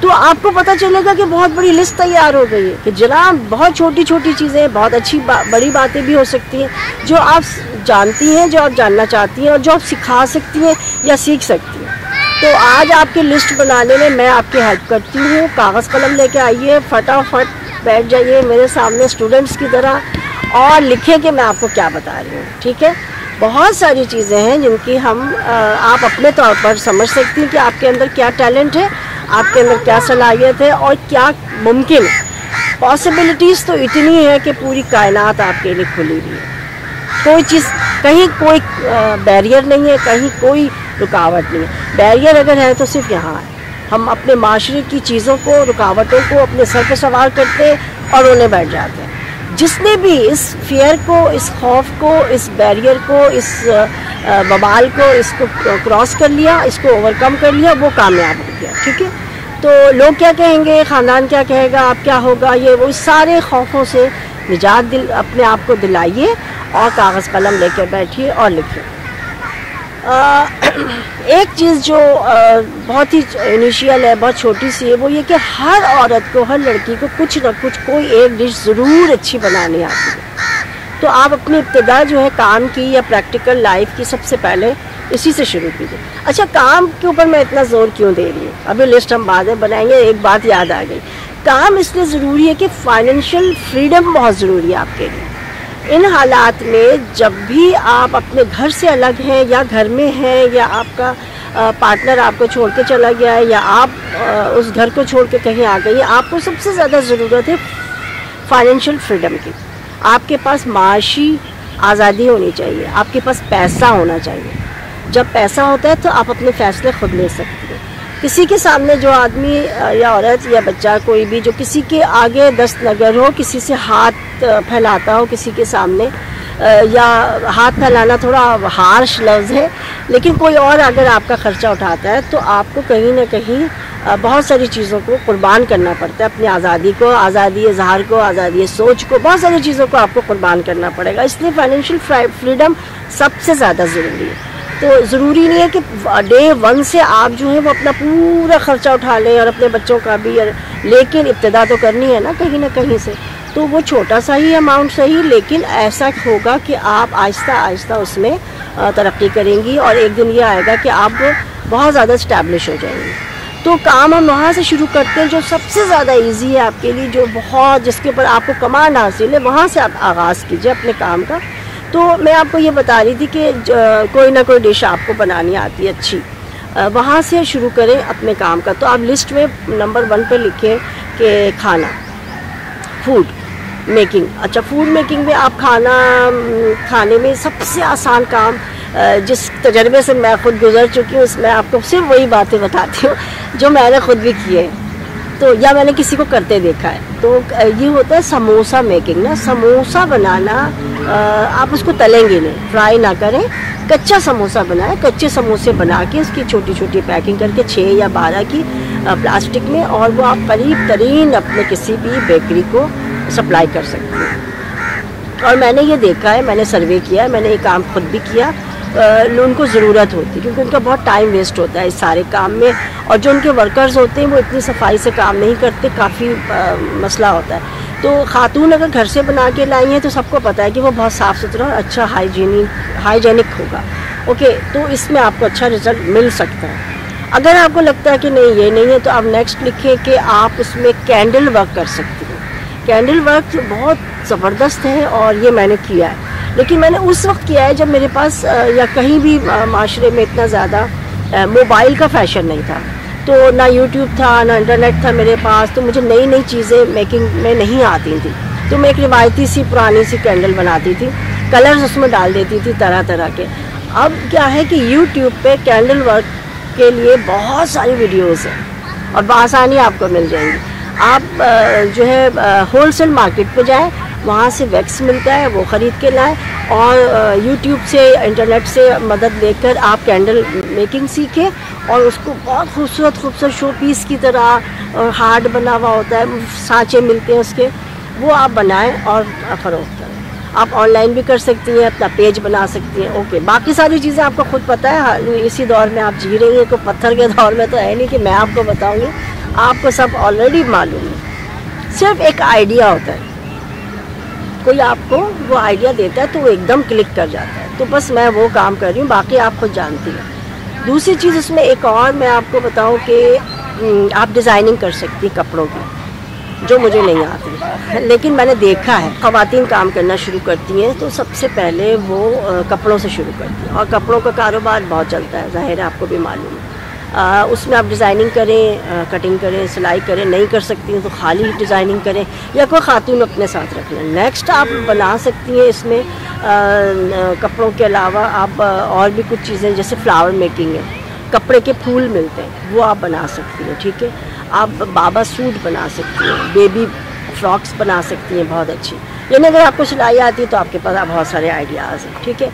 تو آپ کو پتہ چلے گا کہ بہت بڑی لسٹ تیار ہو گئی ہے کہ جناب بہت چھوٹی چھوٹی چیزیں بہت اچھی بڑی باتیں بھی ہو سکتی ہیں جو آپ جانتی ہیں, جو آپ جاننا چاہتی ہیں اور جو آپ سکھا سکتی ہیں یا سیکھ سکتی ہیں. تو آج آپ کی لسٹ بنانے میں میں آپ کی ہیلپ کرتی ہوں. کاغذ قلم لے کے آئیے, فٹافٹ بیٹھ جائیے میرے سامنے اسٹوڈنٹس کی طرح اور لکھیں کہ میں آپ کو کیا بتا رہی ہوں. ٹھیک ہے, بہت ساری چیزیں ہیں جن کی آپ اپنے طور پر سمجھ سکتی ہیں کہ آپ کے اندر کیا ٹیلنٹ ہے, آپ کے اندر کیا صلاحیت ہے اور کیا ممکن ہے. پاسبلٹیز تو اتنی ہے کہ پوری کائنات آپ کے لیے کھلی ہوئی ہے. کوئی چیز کہیں کوئی بیریئر نہیں ہے, کہیں کوئی رکاوٹ نہیں ہے. بیریئر اگر ہے تو صرف یہاں ہے. ہم اپنے معاشرے کی چیزوں کو, رکاوٹوں کو اپنے سر پہ سوار کرتے اور رونے بیٹھ جاتے ہیں. جس نے بھی اس فیئر کو, اس خوف کو, اس بیریئر کو, اس وبال کو, اس کو کراس کر لیا, اس کو اوور کم کر لیا, وہ کامیاب ہو گیا. ٹھیک ہے, تو لوگ کیا کہیں گے, خاندان کیا کہے گا, آپ کیا ہوگا, یہ وہ سارے خوفوں سے نجات اپنے آپ کو دلائیے اور کاغذ قلم لے کے بیٹھیے اور لکھیے. ایک چیز جو بہت ہی انیشیل ہے, بہت چھوٹی سی ہے, وہ یہ کہ ہر عورت کو, ہر لڑکی کو کچھ نہ کچھ کوئی ایک ڈش ضرور اچھی بنانی آتی ہے. تو آپ اپنی ابتدا جو ہے کام کی یا پریکٹیکل لائف کی سب سے پہلے اسی سے شروع کیجیے. اچھا, کام کے اوپر میں اتنا زور کیوں دے رہی ہوں, ابھی لسٹ ہم بعد میں بنائیں گے. ایک بات یاد آ گئی, کام اس لیے ضروری ہے کہ فائنینشیل فریڈم بہت ضروری ہے آپ کے لیے. ان حالات میں جب بھی آپ اپنے گھر سے الگ ہیں یا گھر میں ہیں یا آپ کا پارٹنر آپ کو چھوڑ کے چلا گیا ہے یا آپ اس گھر کو چھوڑ کے کہیں آ گئی ہیں, آپ کو سب سے زیادہ ضرورت ہے فائنینشیل فریڈم کی. آپ کے پاس معاشی آزادی ہونی چاہیے, آپ کے پاس پیسہ ہونا چاہیے. جب پیسہ ہوتا ہے تو آپ اپنے فیصلے خود لے سکتے ہیں. کسی کے سامنے جو آدمی یا عورت یا بچہ کوئی بھی جو کسی کے آگے دست نگر ہو, کسی سے ہاتھ پھیلاتا ہو کسی کے سامنے, یا ہاتھ پھیلانا تھوڑا ہارش لفظ ہے, لیکن کوئی اور اگر آپ کا خرچہ اٹھاتا ہے تو آپ کو کہیں نہ کہیں بہت ساری چیزوں کو قربان کرنا پڑتا ہے. اپنی آزادی کو, آزادی اظہار کو, آزادی سوچ کو, بہت ساری چیزوں کو آپ کو قربان کرنا پڑے گا. اس لیے فائنینشیل فریڈم سب سے زیادہ ضروری ہے. تو ضروری نہیں ہے کہ ڈے 1 سے آپ جو ہے وہ اپنا پورا خرچہ اٹھا لیں اور اپنے بچوں کا بھی, لیکن ابتدا تو کرنی ہے نا کہیں نہ کہیں سے. تو وہ چھوٹا سا ہی اماؤنٹ صحیح, لیکن ایسا ہوگا کہ آپ آہستہ آہستہ اس میں ترقی کریں گی اور ایک دن یہ آئے گا کہ آپ بہت زیادہ اسٹیبلش ہو جائیں گی. تو کام ہم وہاں سے شروع کرتے ہیں جو سب سے زیادہ ایزی ہے آپ کے لیے, جو بہت جس کے اوپر آپ کو کمانڈ حاصل ہے, وہاں سے آپ آغاز کیجئے اپنے کام کا. تو میں آپ کو یہ بتا رہی تھی کہ کوئی نہ کوئی ڈش آپ کو بنانی آتی ہے اچھی, وہاں سے شروع کریں اپنے کام کا. تو آپ لسٹ میں نمبر 1 پہ لکھیں کہ کھانا, فوڈ میکنگ. اچھا, فوڈ میکنگ میں آپ کھانے میں سب سے آسان کام, جس تجربے سے میں خود گزر چکی ہوں, اس میں آپ کو صرف وہی باتیں بتاتی ہوں جو میں نے خود بھی کی ہے تو یا میں نے کسی کو کرتے دیکھا ہے. تو یہ ہوتا ہے سموسا میکنگ نا. سموسا بنانا, آپ اس کو تلیں گے نہیں, فرائی نہ کریں, کچا سموسا بنائیں. کچے سموسے بنا کے اس کی چھوٹی چھوٹی پیکنگ کر کے 6 یا 12 کی پلاسٹک میں, اور وہ آپ قریب ترین اپنے کسی بھی بیکری کو سپلائی کر سکتے ہیں. اور میں نے یہ دیکھا ہے, میں نے سروے کیا ہے, میں نے یہ کام خود بھی کیا. ان کو ضرورت ہوتی ہے کیونکہ ان کا بہت ٹائم ویسٹ ہوتا ہے اس سارے کام میں, اور جو ان کے ورکرز ہوتے ہیں وہ اتنی صفائی سے کام نہیں کرتے, کافی مسئلہ ہوتا ہے. تو خاتون اگر گھر سے بنا کے لائی ہیں تو سب کو پتہ ہے کہ وہ بہت صاف ستھرا اور اچھا ہائیجینک ہوگا. اوکے, تو اس میں آپ کو اچھا رزلٹ مل سکتا ہے. اگر آپ کو لگتا ہے کہ نہیں یہ نہیں ہے, تو آپ نیکسٹ لکھیں کہ آپ اس میں کینڈل ورک کر سکتے ہیں. کینڈل ورک بہت زبردست ہے اور یہ میں نے کیا ہے, لیکن میں نے اس وقت کیا ہے جب میرے پاس یا کہیں بھی معاشرے میں اتنا زیادہ موبائل کا فیشن نہیں تھا, تو نہ یوٹیوب تھا نہ انٹرنیٹ تھا میرے پاس, تو مجھے نئی نئی چیزیں میکنگ میں نہیں آتی تھیں. تو میں ایک روایتی سی پرانی سی کینڈل بناتی تھی, کلرز اس میں ڈال دیتی تھی طرح طرح کے. اب کیا ہے کہ یوٹیوب پہ کینڈل ورک کے لیے بہت ساری ویڈیوز ہیں اور بآسانی آپ کو مل جائیں گی. آپ جو ہے ہول سیل مارکیٹ پہ جائیں, وہاں سے ویکس ملتا ہے, وہ خرید کے لائیں, اور یوٹیوب سے انٹرنیٹ سے مدد لے کر آپ کینڈل میکنگ سیکھیں, اور اس کو بہت خوبصورت شو پیس کی طرح ہارڈ بنا ہوا ہوتا ہے, سانچے ملتے ہیں اس کے, وہ آپ بنائیں اور فروخت کریں. آپ آن لائن بھی کر سکتی ہیں، اپنا پیج بنا سکتی ہیں. اوکے، باقی ساری چیزیں آپ کو خود پتہ ہے، اسی دور میں آپ جی رہی ہیں، کوئی پتھر کے دور میں تو ہے نہیں کہ میں آپ کو بتاؤں گی، آپ کو سب آلریڈی معلوم ہے. صرف ایک آئیڈیا ہوتا ہے، کوئی آپ کو وہ آئیڈیا دیتا ہے تو وہ ایک دم کلک کر جاتا ہے. تو بس میں وہ کام کر رہی ہوں، باقی آپ خود جانتی ہیں. دوسری چیز اس میں ایک اور میں آپ کو بتاؤں کہ آپ ڈیزائننگ کر سکتی ہیں کپڑوں کی، جو مجھے نہیں آتی، لیکن میں نے دیکھا ہے خواتین کام کرنا شروع کرتی ہیں تو سب سے پہلے وہ کپڑوں سے شروع کرتی ہیں، اور کپڑوں کا کاروبار بہت چلتا ہے، ظاہر ہے آپ کو بھی معلوم ہے. اس میں آپ ڈیزائننگ کریں، کٹنگ کریں، سلائی کریں. نہیں کر سکتی ہیں تو خالی ڈیزائننگ کریں یا کوئی خاتون اپنے ساتھ رکھ لیں. نیکسٹ آپ بنا سکتی ہیں اس میں کپڑوں کے علاوہ آپ اور بھی کچھ چیزیں، جیسے فلاور میکنگ ہے، کپڑے کے پھول ملتے ہیں وہ آپ بنا سکتی ہیں. ٹھیک ہے، آپ بابا سوٹ بنا سکتی ہیں، بیبی فراکس بنا سکتی ہیں بہت اچھی. یعنی اگر آپ کو سلائی آتی ہے تو آپ کے پاس بہت سارے آئیڈیاز ہیں. ٹھیک ہے،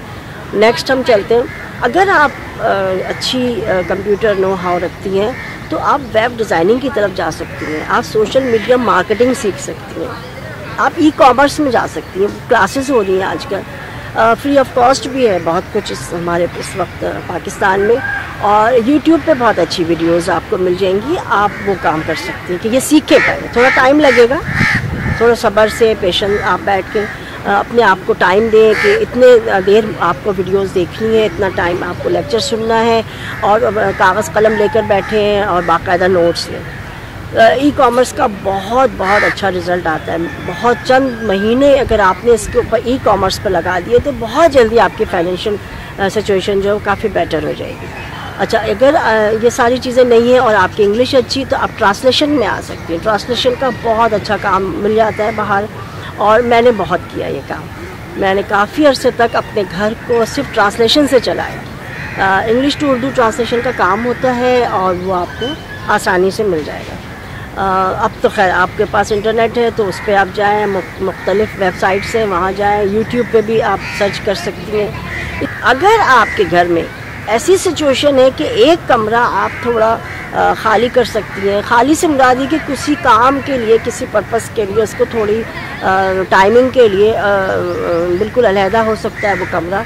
نیکسٹ ہم چلتے ہیں. اگر آپ اچھی کمپیوٹر نو ہاؤ رکھتی ہیں تو آپ ویب ڈیزائننگ کی طرف جا سکتی ہیں، آپ سوشل میڈیا مارکیٹنگ سیکھ سکتی ہیں، آپ ای کامرس میں جا سکتی ہیں. کلاسز ہو رہی ہیں آج کل، فری آف کاسٹ بھی ہے بہت کچھ ہمارے اس وقت پاکستان میں، اور یوٹیوب پہ بہت اچھی ویڈیوز آپ کو مل جائیں گی. آپ وہ کام کر سکتی ہیں کہ یہ سیکھیں پہلے، تھوڑا ٹائم لگے گا، تھوڑا صبر سے پیشنٹ آپ بیٹھ کے اپنے آپ کو ٹائم دیں کہ اتنے دیر آپ کو ویڈیوز دیکھنی ہے، اتنا ٹائم آپ کو لیکچر سننا ہے، اور کاغذ قلم لے کر بیٹھے ہیں اور باقاعدہ نوٹس لیں. ای کامرس کا بہت بہت اچھا رزلٹ آتا ہے. بہت چند مہینے اگر آپ نے اس کے اوپر ای کامرس پہ لگا دیے تو بہت جلدی آپ کی فائنینشیل سچویشن جو کافی بیٹر ہو جائے گی. اچھا، اگر یہ ساری چیزیں نہیں ہیں اور آپ کی انگلش اچھی تو آپ ٹرانسلیشن میں آ سکتی ہیں. ٹرانسلیشن کا بہت اچھا کام مل جاتا ہے باہر، اور میں نے بہت کیا یہ کام. میں نے کافی عرصے تک اپنے گھر کو صرف ٹرانسلیشن سے چلایا. انگلش ٹو اردو ٹرانسلیشن کا کام ہوتا ہے اور وہ آپ کو آسانی سے مل جائے گا. اب تو خیر آپ کے پاس انٹرنیٹ ہے تو اس پہ آپ جائیں، مختلف ویب سائٹس ہیں وہاں جائیں، یوٹیوب پہ بھی آپ سرچ کر سکتی ہیں. اگر آپ کے گھر میں ایسی سچویشن ہے کہ ایک کمرہ آپ تھوڑا خالی کر سکتی ہیں، خالی سے مراد یہ کہ کسی کام کے لیے، کسی پرپس کے لیے اس کو تھوڑی ٹائمنگ کے لیے بالکل علیحدہ ہو سکتا ہے وہ کمرہ،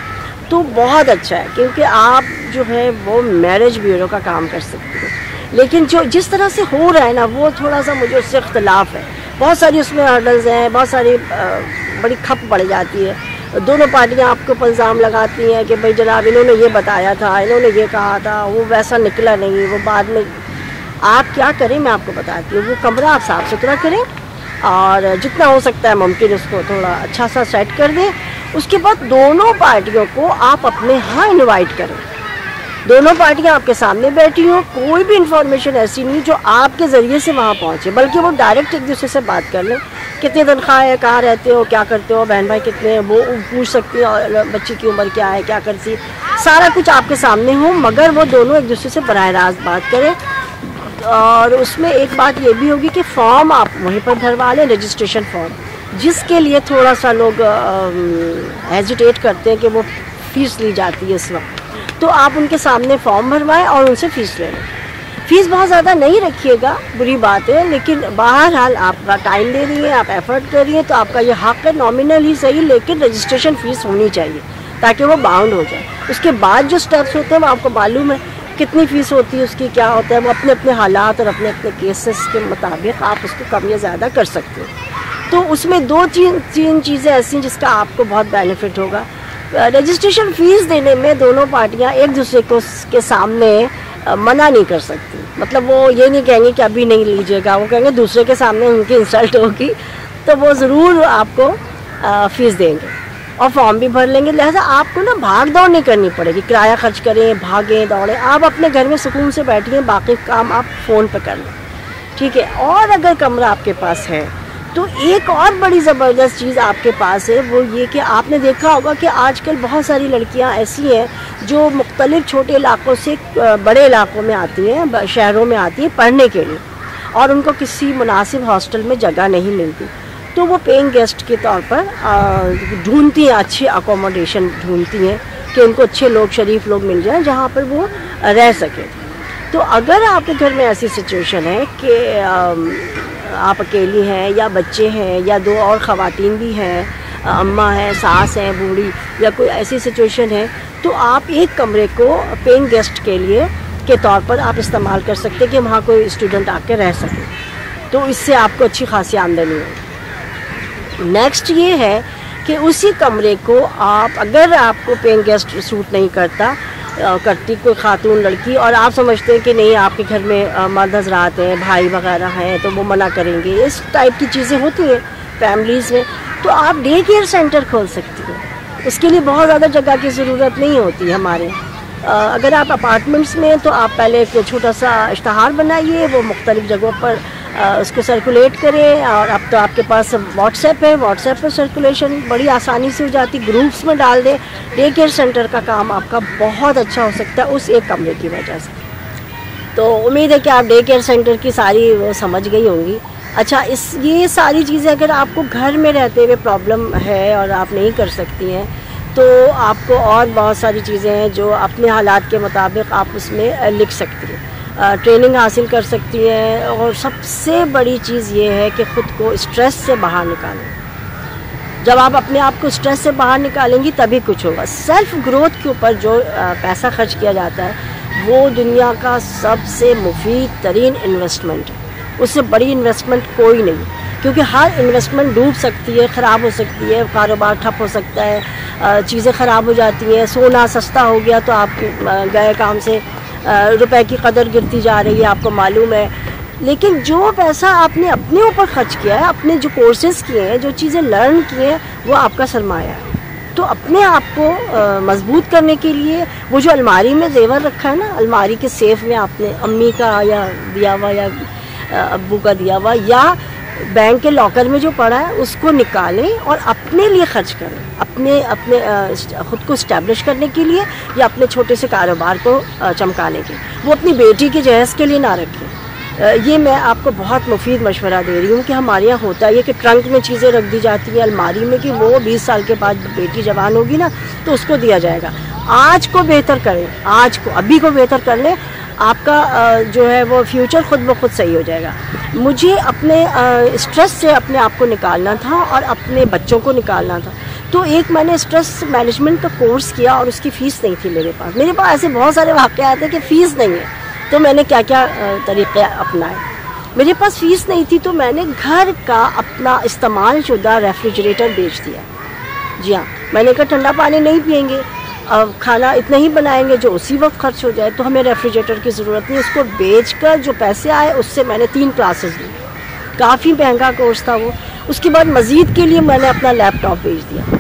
تو بہت اچھا ہے، کیونکہ آپ جو ہے وہ میرج بیورو کا کام کر سکتی ہیں. لیکن جو جس طرح سے ہو رہا ہے نا وہ تھوڑا سا مجھے اس سے اختلاف ہے. بہت ساری اس میں ہرڈلز ہیں، بہت ساری بڑی کھپ پڑ جاتی ہے. دونوں پارٹیاں آپ کو الزام لگاتی ہیں کہ بھائی جناب انہوں نے یہ بتایا تھا، انہوں نے یہ کہا تھا، وہ ویسا نکلا نہیں، وہ بعد میں. آپ کیا کریں میں آپ کو بتاتی ہوں، وہ کمرہ آپ صاف ستھرا کریں اور جتنا ہو سکتا ہے ممکن اس کو تھوڑا اچھا سا سیٹ کر دیں. اس کے بعد دونوں پارٹیوں کو آپ اپنے ہاں انوائٹ کریں. دونوں پارٹیاں آپ کے سامنے بیٹھی ہوں، کوئی بھی انفارمیشن ایسی نہیں جو آپ کے ذریعے سے وہاں پہنچے، بلکہ وہ ڈائریکٹ ایک دوسرے سے بات کر لیں. کتنی تنخواہ ہے، کہاں رہتے ہو، کیا کرتے ہو، بہن بھائی کتنے ہیں، وہ پوچھ سکتی ہیں، اور بچی کی عمر کیا ہے، کیا کرتی ہے، سارا کچھ آپ کے سامنے ہو، مگر وہ دونوں ایک دوسرے سے براہ راست بات کریں. اور اس میں ایک بات یہ بھی ہوگی کہ فارم آپ وہیں پر بھروا لیں، رجسٹریشن فارم، جس کے لیے تھوڑا سا لوگ ہیزیٹیٹ کرتے ہیں کہ وہ فیس لی جاتی ہے اس وقت، تو آپ ان کے سامنے فارم بھروائیں اور ان سے فیس لے لیں. فیس بہت زیادہ نہیں رکھیے گا، بری بات ہے، لیکن بہرحال آپ کا ٹائم دے رہی ہیں، آپ ایفرٹ کر رہی ہیں، تو آپ کا یہ حق ہے، نامنل ہی صحیح لیکن رجسٹریشن فیس ہونی چاہیے تاکہ وہ باؤنڈ ہو جائے. اس کے بعد جو سٹیپس ہوتے ہیں وہ آپ کو معلوم ہے کتنی فیس ہوتی ہے، اس کی کیا ہوتا ہے، وہ اپنے اپنے حالات اور اپنے اپنے کیسز کے مطابق آپ اس کو کم یا زیادہ کر سکتے ہیں. تو اس میں دو تین چیزیں ایسی ہیں جس کا آپ کو بہت بینیفٹ ہوگا. رجسٹریشن فیس دینے میں دونوں پارٹیاں ایک دوسرے کو کے سامنے منع نہیں کر سکتی. مطلب وہ یہ نہیں کہیں گے کہ ابھی نہیں لیجیے گا، وہ کہیں گے دوسرے کے سامنے ان کی انسلٹ ہوگی تو وہ ضرور آپ کو فیس دیں گے اور فارم بھی بھر لیں گے. لہٰذا آپ کو نا بھاگ دوڑ نہیں کرنی پڑے گی، کرایہ خرچ کریں، بھاگیں دوڑیں. آپ اپنے گھر میں سکون سے بیٹھیں، باقی کام آپ فون پہ کر لیں. ٹھیک ہے. اور اگر کمرہ آپ کے پاس ہے تو ایک اور بڑی زبردست چیز آپ کے پاس ہے، وہ یہ کہ آپ نے دیکھا ہوگا کہ آج کل بہت ساری لڑکیاں ایسی ہیں جو مختلف چھوٹے علاقوں سے بڑے علاقوں میں آتی ہیں، شہروں میں آتی ہیں پڑھنے کے لیے، اور ان کو کسی مناسب ہاسٹل میں جگہ نہیں ملتی، تو وہ پینگ گیسٹ کے طور پر ڈھونڈتی ہیں، اچھی اکوموڈیشن ڈھونڈتی ہیں کہ ان کو اچھے لوگ، شریف لوگ مل جائیں جہاں پر وہ رہ سکیں. تو اگر آپ کے گھر میں ایسی سچویشن ہے کہ آپ اکیلی ہیں یا بچے ہیں یا دو اور خواتین بھی ہیں اماں ہیں، ساس ہیں بوڑھی، یا کوئی ایسی سچویشن ہے، تو آپ ایک کمرے کو پینگ گیسٹ کے لیے کے طور پر آپ استعمال کر سکتے ہیں کہ وہاں کوئی اسٹوڈنٹ آ کے رہ سکے، تو اس سے آپ کو اچھی خاصی آمدنی ہوگی۔ نیکسٹ یہ ہے کہ اسی کمرے کو آپ، اگر آپ کو پینگ گیسٹ سوٹ نہیں کرتی کوئی خاتون لڑکی، اور آپ سمجھتے ہیں کہ نہیں آپ کے گھر میں مرد حضرات ہیں، بھائی وغیرہ ہیں، تو وہ منع کریں گے، اس ٹائپ کی چیزیں ہوتی ہیں فیملیز میں، تو آپ ڈے کیئر سینٹر کھول سکتی ہیں۔ اس کے لیے بہت زیادہ جگہ کی ضرورت نہیں ہوتی ہمارے۔ اگر آپ اپارٹمنٹس میں ہیں تو آپ پہلے ایک چھوٹا سا اشتہار بنائیے، وہ مختلف جگہوں پر اس کو سرکولیٹ کریں، اور اب تو آپ کے پاس واٹس ایپ ہے، واٹس ایپ پر سرکولیشن بڑی آسانی سے ہو جاتی، گروپس میں ڈال دیں۔ ڈے کیئر سینٹر کا کام آپ کا بہت اچھا ہو سکتا ہے اس ایک کمرے کی وجہ سے۔ تو امید ہے کہ آپ ڈے کیئر سینٹر کی ساری وہ سمجھ گئی ہوں گی۔ اچھا، یہ ساری چیزیں اگر آپ کو گھر میں رہتے ہوئے پرابلم ہے اور آپ نہیں کر سکتی ہیں، تو آپ کو اور بہت ساری چیزیں ہیں جو اپنے حالات کے مطابق آپ اس میں لکھ سکتی ہیں، ٹریننگ حاصل کر سکتی ہیں، اور سب سے بڑی چیز یہ ہے کہ خود کو اسٹریس سے باہر نکالیں۔ جب آپ اپنے آپ کو اسٹریس سے باہر نکالیں گی تبھی کچھ ہوگا۔ سیلف گروتھ کے اوپر جو پیسہ خرچ کیا جاتا ہے وہ دنیا کا سب سے مفید ترین انویسٹمنٹ ہے، اس سے بڑی انویسٹمنٹ کوئی نہیں، کیونکہ ہر انویسٹمنٹ ڈوب سکتی ہے، خراب ہو سکتی ہے، کاروبار ٹھپ ہو سکتا ہے، چیزیں خراب ہو جاتی ہیں، سونا سستا ہو گیا تو آپ گئے کام سے، روپے کی قدر گرتی جا رہی ہے، آپ کو معلوم ہے۔ لیکن جو پیسہ آپ نے اپنے اوپر خرچ کیا ہے، اپنے جو کورسز کیے ہیں، جو چیزیں لرن کی ہیں، وہ آپ کا سرمایہ ہے۔ تو اپنے آپ کو مضبوط کرنے کے لیے وہ جو الماری میں زیور رکھا ہے نا، الماری کے سیف میں آپ نے امی کا یا دیا ہوا یا ابو کا دیا ہوا یا بینک کے لاکر میں جو پڑا ہے اس کو نکالیں اور اپنے لیے خرچ کریں، اپنے خود کو اسٹیبلش کرنے کے لیے یا اپنے چھوٹے سے کاروبار کو چمکانے کے، وہ اپنی بیٹی کے جہیز کے لیے نہ رکھیں۔ یہ میں آپ کو بہت مفید مشورہ دے رہی ہوں کہ ہمارے یہاں ہوتا ہے یہ کہ ٹرنک میں چیزیں رکھ دی جاتی ہیں الماری میں، کہ وہ 20 سال کے بعد بیٹی جوان ہوگی نا تو اس کو دیا جائے گا۔ آج کو بہتر کریں، آج کو ابھی کو بہتر کر لیں، آپ کا جو ہے وہ فیوچر خود بخود صحیح ہو جائے گا۔ مجھے اپنے اسٹریس سے اپنے آپ کو نکالنا تھا اور اپنے بچوں کو نکالنا تھا، تو ایک میں نے اسٹریس مینجمنٹ کا کورس کیا اور اس کی فیس نہیں تھی میرے پاس ایسے بہت سارے واقعات ہیں کہ فیس نہیں ہے، تو میں نے کیا کیا طریقے اپنائے۔ میرے پاس فیس نہیں تھی تو میں نے گھر کا اپنا استعمال شدہ ریفریجریٹر بیچ دیا۔ جی ہاں، میں نے کہا ٹھنڈا پانی نہیں پئیں گے، اب کھانا اتنا ہی بنائیں گے جو اسی وقت خرچ ہو جائے، تو ہمیں ریفریجریٹر کی ضرورت نہیں۔ اس کو بیچ کر جو پیسے آئے اس سے میں نے 3 کلاسز لی، کافی مہنگا کورس تھا وہ۔ اس کے بعد مزید کے لیے میں نے اپنا لیپ ٹاپ بیچ دیا۔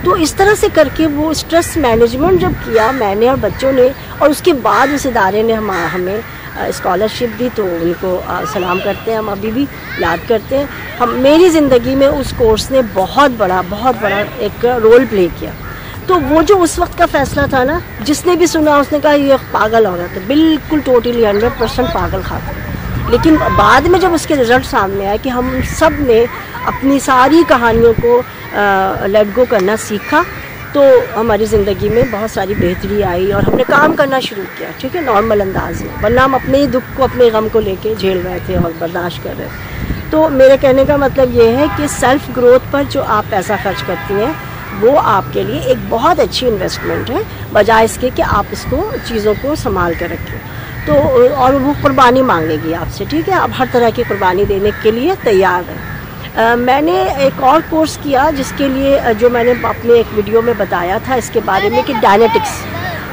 تو اس طرح سے کر کے وہ اسٹریس مینجمنٹ جب کیا میں نے اور بچوں نے، اور اس کے بعد اس ادارے نے ہمیں اسکالرشپ دی، تو ان کو سلام کرتے ہیں، ہم ابھی بھی یاد کرتے ہیں۔ میری زندگی میں اس کورس نے بہت بڑا ایک رول پلے کیا۔ تو وہ جو اس وقت کا فیصلہ تھا نا، جس نے بھی سنا اس نے کہا یہ پاگل عورت ہے، بالکل ٹوٹلی 100% پاگل خاتون۔ لیکن بعد میں جب اس کے رزلٹ سامنے آئے کہ ہم سب نے اپنی ساری کہانیوں کو لیٹ گو کرنا سیکھا، تو ہماری زندگی میں بہت ساری بہتری آئی اور ہم نے کام کرنا شروع کیا، ٹھیک ہے، نارمل انداز میں، ورنہ ہم اپنے ہی دکھ کو، اپنے غم کو لے کے جھیل رہے تھے اور برداشت کر رہے تھے۔ تو میرے کہنے کا مطلب یہ ہے کہ سیلف گروتھ پر جو آپ پیسہ خرچ کرتی ہیں وہ آپ کے لیے ایک بہت اچھی انویسٹمنٹ ہے، بجائے اس کے کہ آپ اس کو چیزوں کو سنبھال کر رکھیں۔ تو اور وہ قربانی مانگے گی آپ سے، ٹھیک ہے، آپ ہر طرح کی قربانی دینے کے لیے تیار ہیں۔ میں نے ایک اور کورس کیا جس کے لیے جو میں نے اپنے ایک ویڈیو میں بتایا تھا اس کے بارے میں، کہ ڈائنیٹکس۔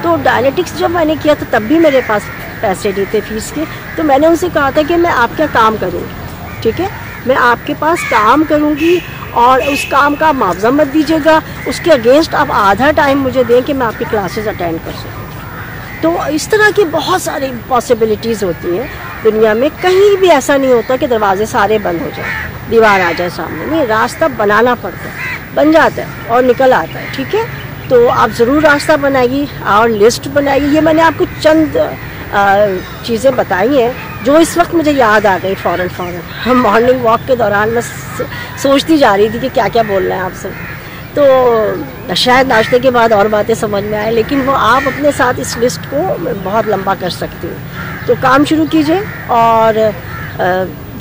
تو ڈائنیٹکس جب میں نے کیا تو تب بھی میرے پاس پیسے نہیں تھے فیس کے، تو میں نے ان سے کہا تھا کہ میں آپ کا کام کروں گی، ٹھیک ہے، میں آپ کے پاس کام کروں گی اور اس کام کا معاوضہ مت دیجیے گا، اس کے اگینسٹ آپ آدھا ٹائم مجھے دیں کہ میں آپ کی کلاسز اٹینڈ کر سکوں۔ تو اس طرح کی بہت ساری پاسبلٹیز ہوتی ہیں دنیا میں، کہیں بھی ایسا نہیں ہوتا کہ دروازے سارے بند ہو جائیں، دیوار آ جائے سامنے، نہیں، راستہ بنانا پڑتا ہے، بن جاتا ہے اور نکل آتا ہے، ٹھیک ہے۔ تو آپ ضرور راستہ بنائیے اور لسٹ بنائیے۔ یہ میں نے آپ کو چند چیزیں بتائی ہیں جو اس وقت مجھے یاد آ گئی فوراً مارننگ واک کے دوران میں سوچتی جا رہی تھی کہ کیا کیا بولنا ہے آپ سے، تو شاید ناشتے کے بعد اور باتیں سمجھ میں آئے، لیکن وہ آپ اپنے ساتھ اس لسٹ کو بہت لمبا کر سکتی ہیں۔ تو کام شروع کیجئے اور